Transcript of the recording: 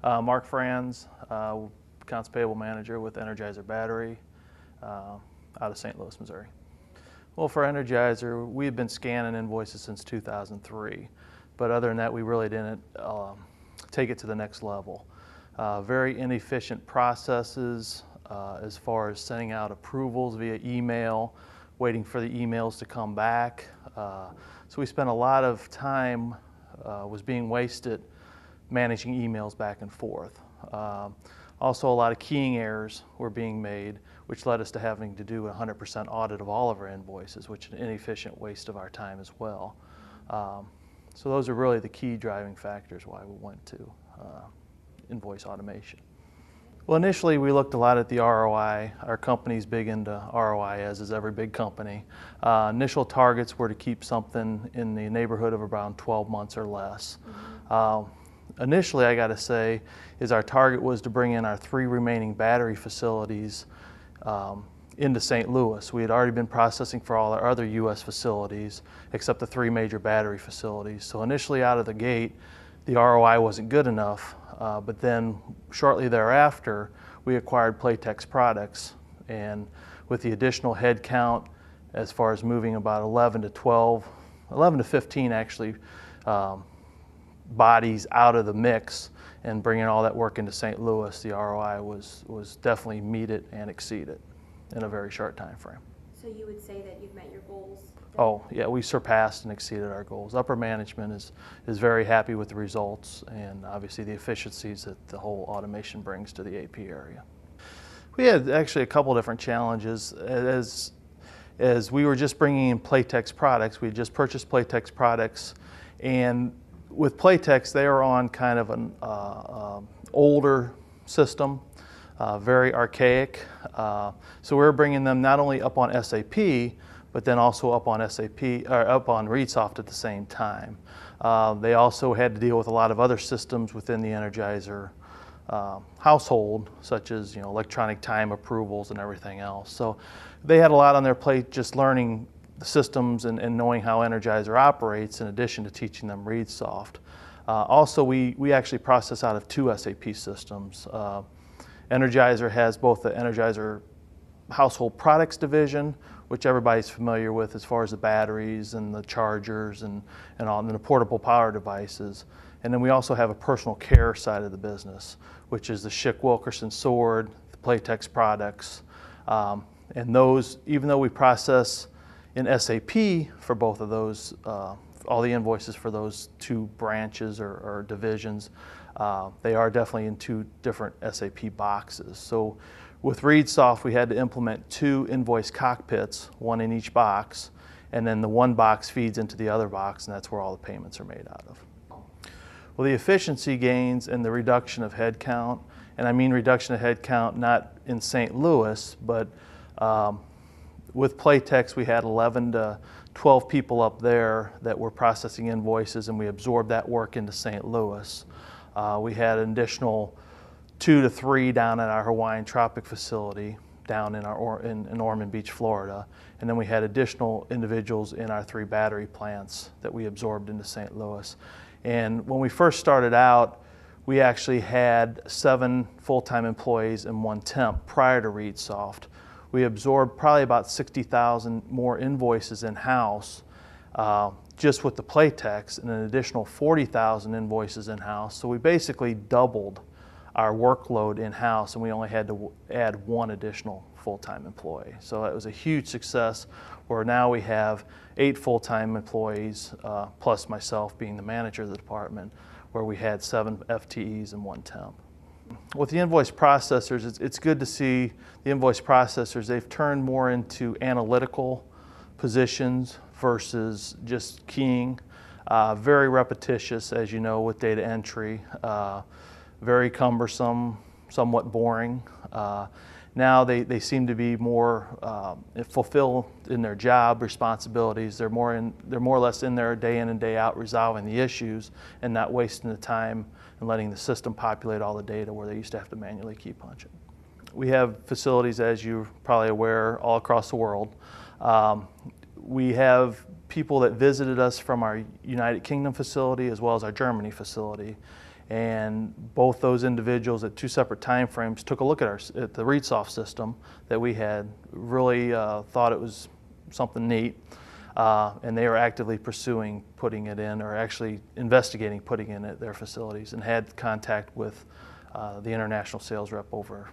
Mark Franz, Accounts Payable Manager with Energizer Battery out of St. Louis, Missouri. Well, for Energizer, we had been scanning invoices since 2003, but other than that, we really didn't take it to the next level. Very inefficient processes as far as sending out approvals via email, waiting for the emails to come back. So we spent a lot of time was being wasted managing emails back and forth. Also, a lot of keying errors were being made, which led us to having to do a 100% audit of all of our invoices, which is an inefficient waste of our time as well. So those are really the key driving factors why we went to invoice automation. Well, initially we looked a lot at the ROI. Our company's big into ROI, as is every big company. Initial targets were to keep something in the neighborhood of around 12 months or less. Initially, I got to say, is our target was to bring in our 3 remaining battery facilities into St. Louis. We had already been processing for all our other U.S. facilities, except the 3 major battery facilities. So initially out of the gate, the ROI wasn't good enough, but then shortly thereafter, we acquired Playtex products, and with the additional head count, as far as moving about 11 to 15 actually, bodies out of the mix and bringing all that work into St. Louis, the ROI was definitely meet it and exceed it in a very short time frame. So you would say that you've met your goals? Oh yeah, we surpassed and exceeded our goals. Upper management is very happy with the results and obviously the efficiencies that the whole automation brings to the AP area. We had actually a couple different challenges. As we were just bringing in Playtex products, we had just purchased Playtex products, and with Playtex, they are on kind of an older system, very archaic. So we're bringing them not only up on SAP, but then also up on up on ReadSoft at the same time. They also had to deal with a lot of other systems within the Energizer household, such as electronic time approvals and everything else. So they had a lot on their plate just learning the systems and knowing how Energizer operates, in addition to teaching them ReadSoft. Also, we actually process out of 2 SAP systems. Energizer has both the Energizer Household Products Division, which everybody's familiar with as far as the batteries and the chargers and the portable power devices. And then we also have a personal care side of the business, which is the Schick Wilkerson Sword, the Playtex products. And those, even though we process in SAP for both of those, all the invoices for those 2 branches or divisions, they are definitely in 2 different SAP boxes. So with ReadSoft, we had to implement 2 invoice cockpits, 1 in each box, and then the 1 box feeds into the other box, and that's where all the payments are made out of. Well, the efficiency gains and the reduction of headcount, and I mean reduction of headcount not in St. Louis, but with Playtex, we had 11 to 12 people up there that were processing invoices, and we absorbed that work into St. Louis. We had an additional 2 to 3 down at our Hawaiian Tropic facility down in Ormond Beach, Florida. And then we had additional individuals in our 3 battery plants that we absorbed into St. Louis. And when we first started out, we actually had 7 full-time employees and 1 temp prior to ReadSoft. We absorbed probably about 60,000 more invoices in-house just with the Playtex, and an additional 40,000 invoices in-house. So we basically doubled our workload in-house, and we only had to add 1 additional full-time employee. So that was a huge success, where now we have 8 full-time employees, plus myself being the manager of the department, where we had 7 FTEs and 1 temp. With the invoice processors, it's good to see the invoice processors, they've turned more into analytical positions versus just keying. Very repetitious, as you know, with data entry. Very cumbersome, somewhat boring. Now they seem to be more fulfilled in their job responsibilities. They're more or less in there day in and day out resolving the issues and not wasting the time and letting the system populate all the data where they used to have to manually key punch it. We have facilities, as you're probably aware, all across the world. We have people that visited us from our United Kingdom facility as well as our Germany facility. And both those individuals at two separate time frames took a look at the ReadSoft system that we had, really thought it was something neat, and they were actively pursuing putting it in, or actually investigating putting it in at their facilities, and had contact with the international sales rep over